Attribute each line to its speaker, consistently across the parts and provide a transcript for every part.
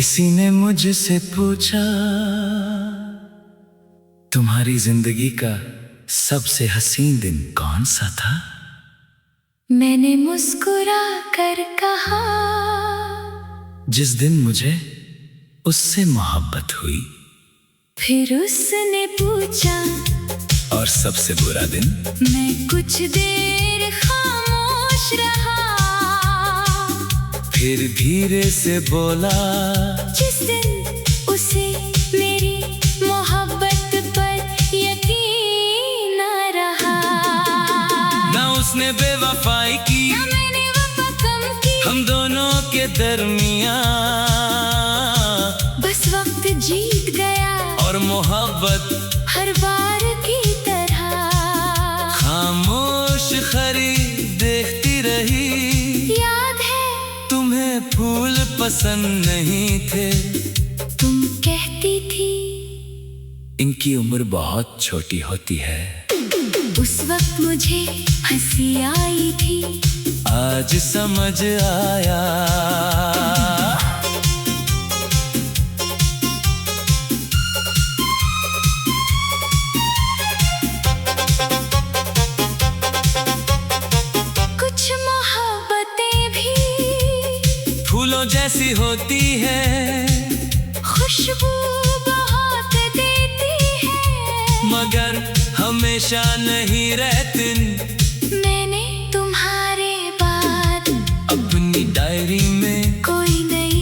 Speaker 1: किसी ने मुझसे पूछा तुम्हारी जिंदगी का सबसे हसीन दिन कौन सा था।
Speaker 2: मैंने मुस्कुरा कर कहा,
Speaker 1: जिस दिन मुझे उससे मोहब्बत हुई।
Speaker 2: फिर उसने पूछा,
Speaker 1: और सबसे बुरा दिन।
Speaker 2: मैं कुछ देर खामोश रहा,
Speaker 1: फिर धीरे से बोला,
Speaker 2: जिस दिन उसे मेरी मोहब्बत पर यकीन न रहा।
Speaker 1: ना उसने बेवफाई की,
Speaker 2: ना मैंने वफा कम की,
Speaker 1: हम दोनों के दरमियां
Speaker 2: बस वक्त जीत गया
Speaker 1: और मोहब्बत
Speaker 2: हर बार की तरह।
Speaker 1: खामोश खरी देखती रही।
Speaker 2: याद है
Speaker 1: तुम्हें फूल पसंद नहीं थे,
Speaker 2: तुम कहती थी
Speaker 1: इनकी उम्र बहुत छोटी होती है।
Speaker 2: उस वक्त मुझे हंसी आई थी,
Speaker 1: आज समझ आया।
Speaker 2: कुछ मोहब्बतें भी
Speaker 1: फूलों जैसी होती है,
Speaker 2: खुशबू बहुत देती है,
Speaker 1: मगर हमेशा नहीं रहती।
Speaker 2: मैंने तुम्हारे बाद
Speaker 1: अपनी डायरी में
Speaker 2: कोई नई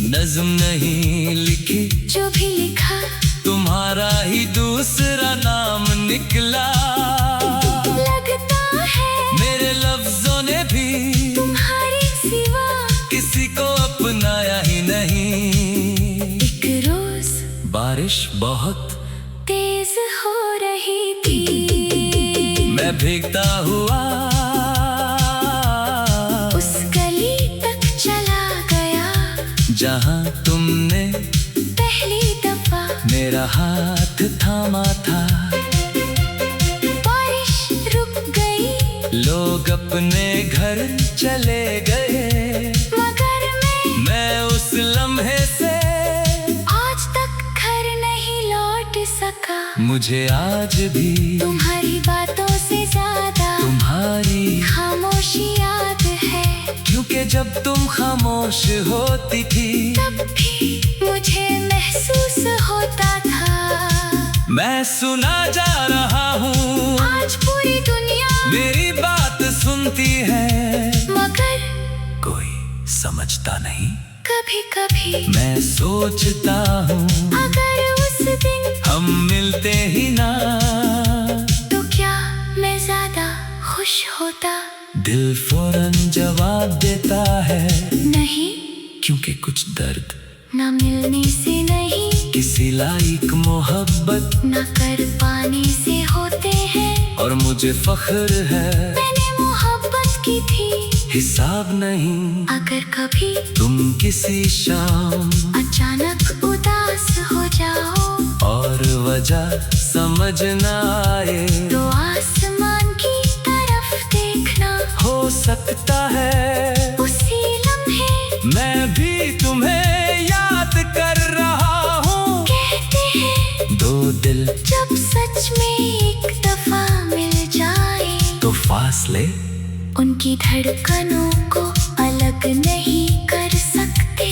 Speaker 1: नज्म नहीं लिखी,
Speaker 2: जो भी लिखा
Speaker 1: तुम्हारा ही दूसरा नाम निकला।
Speaker 2: लगता है
Speaker 1: मेरे लफ्जों ने भी
Speaker 2: तुम्हारी सिवा
Speaker 1: किसी को अपनाया ही नहीं।
Speaker 2: एक रोज
Speaker 1: बारिश बहुत
Speaker 2: तेज हो रही थी,
Speaker 1: मैं भीगता हुआ
Speaker 2: उस गली तक चला गया,
Speaker 1: जहां तुमने
Speaker 2: पहली दफा
Speaker 1: मेरा हाथ थामा था।
Speaker 2: बारिश रुक गई,
Speaker 1: लोग अपने घर चले गए,
Speaker 2: मगर
Speaker 1: मैं उस लम्हे से
Speaker 2: आज तक घर नहीं लौट सका।
Speaker 1: मुझे आज भी
Speaker 2: तुम्हारी बातों से ज्यादा
Speaker 1: तुम्हारी
Speaker 2: खामोशी याद है,
Speaker 1: क्योंकि जब तुम खामोश होती थी
Speaker 2: तब भी मुझे महसूस होता था।
Speaker 1: मैं सुना जा रहा हूँ,
Speaker 2: आज पूरी दुनिया
Speaker 1: मेरी बात सुनती है,
Speaker 2: मगर
Speaker 1: कोई समझता नहीं।
Speaker 2: कभी कभी
Speaker 1: मैं सोचता हूँ
Speaker 2: अगर उस दिन
Speaker 1: हम मिलते ही ना,
Speaker 2: तो क्या मैं ज्यादा खुश होता।
Speaker 1: दिल फौरन जवाब देता है,
Speaker 2: नहीं,
Speaker 1: क्योंकि कुछ दर्द
Speaker 2: न मिलने से नहीं,
Speaker 1: किसी लायक मोहब्बत
Speaker 2: न कर पाने से होते हैं।
Speaker 1: और मुझे फख्र है
Speaker 2: मैंने मोहब्बत की थी,
Speaker 1: हिसाब नहीं।
Speaker 2: अगर कभी
Speaker 1: तुम किसी शाम
Speaker 2: अचानक उदास हो जाओ
Speaker 1: और वजह समझ न आए,
Speaker 2: तो आसमान की तरफ देखना,
Speaker 1: हो सकता है
Speaker 2: उसी लम्हे
Speaker 1: मैं भी तुम्हें याद कर रहा हूँ।
Speaker 2: कहते हैं
Speaker 1: दो दिल
Speaker 2: जब सच में एक दफा मिल जाए,
Speaker 1: तो फासले
Speaker 2: उनकी धड़कनों को अलग नहीं कर सकते।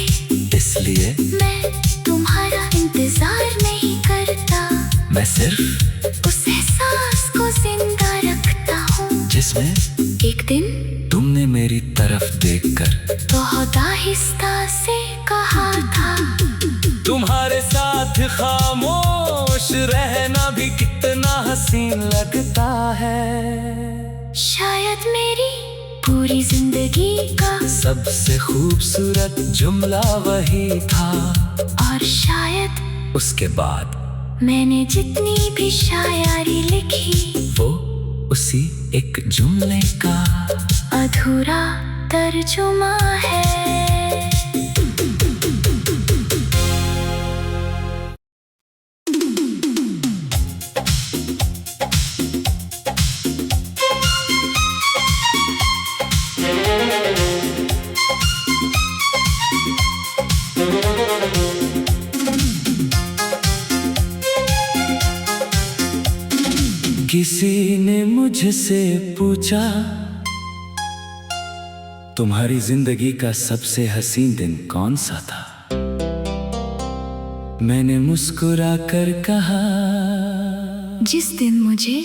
Speaker 1: इसलिए
Speaker 2: मैं तुम्हारा इंतजार नहीं करता,
Speaker 1: मैं सिर्फ
Speaker 2: उस एहसास को जिंदा रखता हूँ,
Speaker 1: जिसमें
Speaker 2: एक दिन
Speaker 1: तुमने मेरी तरफ देखकर
Speaker 2: बहुत आहिस्ता से कहा था,
Speaker 1: तुम्हारे साथ खामोश रहना भी कितना हसीन लगता है।
Speaker 2: शायद मेरी पूरी जिंदगी का
Speaker 1: सबसे खूबसूरत जुमला वही था,
Speaker 2: और शायद
Speaker 1: उसके बाद
Speaker 2: मैंने जितनी भी शायरी लिखी,
Speaker 1: वो उसी एक जुमले का
Speaker 2: अधूरा तर्जुमा है।
Speaker 1: किसी ने मुझसे पूछा, तुम्हारी जिंदगी का सबसे हसीन दिन कौन सा था? मैंने मुस्कुरा कर कहा,
Speaker 2: जिस दिन मुझे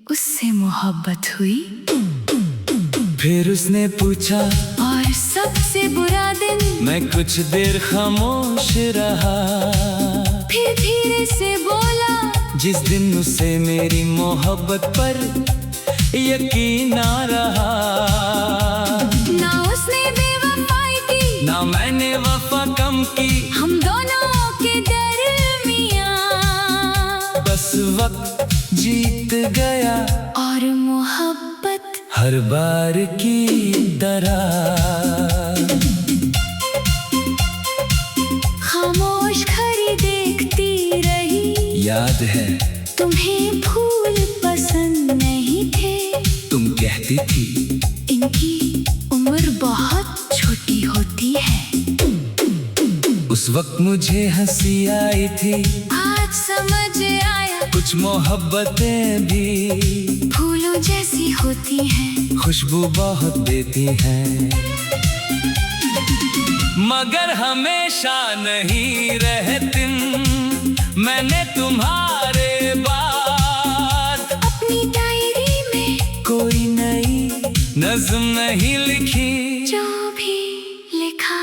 Speaker 2: उससे मोहब्बत हुई।
Speaker 1: फिर उसने पूछा,
Speaker 2: और सबसे बुरा दिन?
Speaker 1: मैं कुछ देर खामोश रहा।
Speaker 2: फिर धीरे से बोला,
Speaker 1: जिस दिन उसे मेरी मोहब्बत पर यकीन ना रहा।
Speaker 2: ना उसने बेवफाई की,
Speaker 1: ना मैंने वफा कम की,
Speaker 2: हम दोनों के दरमियां
Speaker 1: बस वक्त जीत गया
Speaker 2: और मोहब्बत
Speaker 1: हर बार की तरह।
Speaker 2: खामोश खड़ी देखती रही,
Speaker 1: याद है
Speaker 2: तुम्हें फूल पसंद नहीं थे।
Speaker 1: तुम कहती थी,
Speaker 2: इनकी उम्र बहुत छोटी होती है।
Speaker 1: उस वक्त मुझे हंसी आई थी,
Speaker 2: आज समझ आया
Speaker 1: कुछ मोहब्बतें भी
Speaker 2: फूलों जैसी होती हैं।
Speaker 1: खुशबू बहुत देती हैं, मगर हमेशा नहीं रहती। मैंने तुम्हारे बाद
Speaker 2: अपनी डायरी में
Speaker 1: कोई नई नज़्म नहीं लिखी।
Speaker 2: जो भी लिखा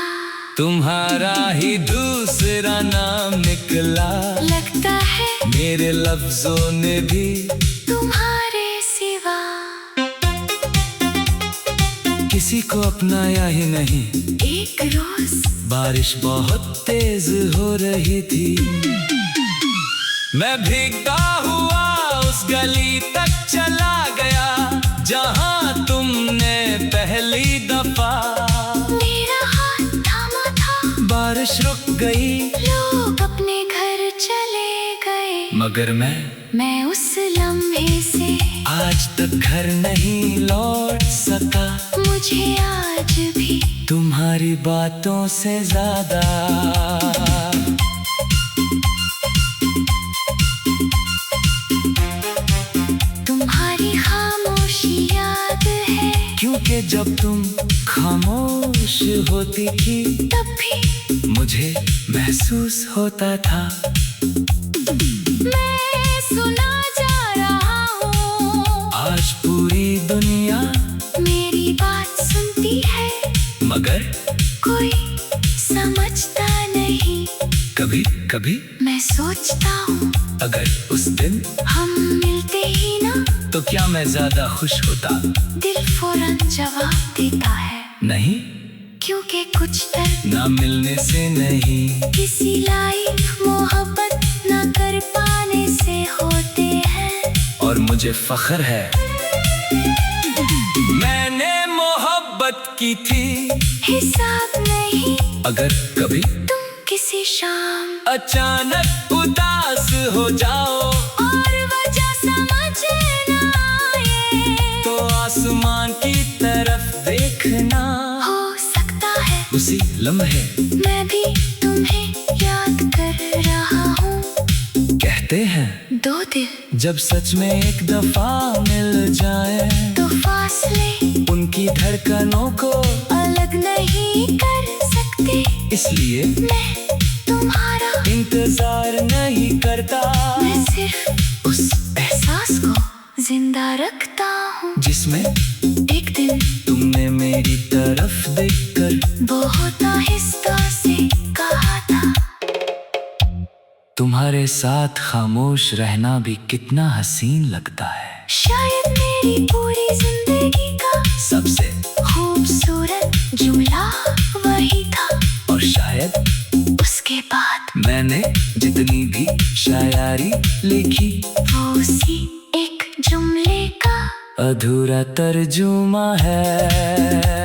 Speaker 1: तुम्हारा ही दूसरा नाम निकला।
Speaker 2: लगता है
Speaker 1: मेरे लफ्जों ने भी
Speaker 2: तुम्हारे सिवा
Speaker 1: किसी को अपनाया ही नहीं।
Speaker 2: एक रोज
Speaker 1: बारिश बहुत तेज हो रही थी, मैं भीगता हुआ उस गली तक चला गया जहां तुमने पहली दफा
Speaker 2: मेरा हाथ थामा था।
Speaker 1: बारिश रुक गई,
Speaker 2: लोग अपने घर चले गए,
Speaker 1: मगर
Speaker 2: मैं उस लम्हे से
Speaker 1: आज तक घर नहीं लौट सका।
Speaker 2: मुझे आज भी
Speaker 1: तुम्हारी बातों से ज्यादा
Speaker 2: तुम्हारी खामोशी याद है।
Speaker 1: क्योंकि जब तुम खामोश होती थी
Speaker 2: तब भी
Speaker 1: मुझे महसूस होता था।
Speaker 2: मैं सुना जा रहा हूँ,
Speaker 1: आज पूरी दुनिया
Speaker 2: मेरी बात सुनती है,
Speaker 1: मगर
Speaker 2: कोई समझता नहीं।
Speaker 1: कभी कभी
Speaker 2: मैं सोचता हूँ,
Speaker 1: अगर उस दिन
Speaker 2: हम मिलते ही ना
Speaker 1: तो क्या मैं ज्यादा खुश होता?
Speaker 2: दिल फौरन जवाब देता है
Speaker 1: नहीं,
Speaker 2: क्योंकि कुछ दर्द
Speaker 1: ना मिलने से नहीं,
Speaker 2: किसी लायक मोहब्बत ना कर पाने से होते हैं।
Speaker 1: और मुझे फख्र है मैंने मोहब्बत की थी।
Speaker 2: हिसाब नहीं,
Speaker 1: अगर कभी
Speaker 2: तुम किसी शाम
Speaker 1: अचानक उदास हो जाओ
Speaker 2: और वजह समझ ना आए,
Speaker 1: तो आसमान की तरफ देखना।
Speaker 2: हो सकता है
Speaker 1: उसी लम्हे
Speaker 2: मैं भी तुम्हें याद कर रहा हूँ।
Speaker 1: कहते हैं
Speaker 2: दो दिल
Speaker 1: जब सच में एक दफा मिल जाए
Speaker 2: तो फासले
Speaker 1: उनकी धड़कनों को
Speaker 2: अलग नहीं कर सकते।
Speaker 1: इसलिए
Speaker 2: मैं तुम्हारा
Speaker 1: इंतजार नहीं करता,
Speaker 2: मैं सिर्फ
Speaker 1: उस
Speaker 2: एहसास को जिंदा रखता हूँ
Speaker 1: जिसमें
Speaker 2: एक दिन
Speaker 1: तुमने मेरी तरफ देखकर
Speaker 2: बहुत आहिस्ता से कहा था।
Speaker 1: तुम्हारे साथ खामोश रहना भी कितना हसीन लगता है।
Speaker 2: शायद मेरी पूरी जिंदगी का
Speaker 1: सबसे
Speaker 2: खूबसूरत जुमला वही था।
Speaker 1: और शायद
Speaker 2: उसके बाद
Speaker 1: मैंने जितनी भी शायरी लिखी
Speaker 2: वो उसी एक जुमले का
Speaker 1: अधूरा तर्जुमा है।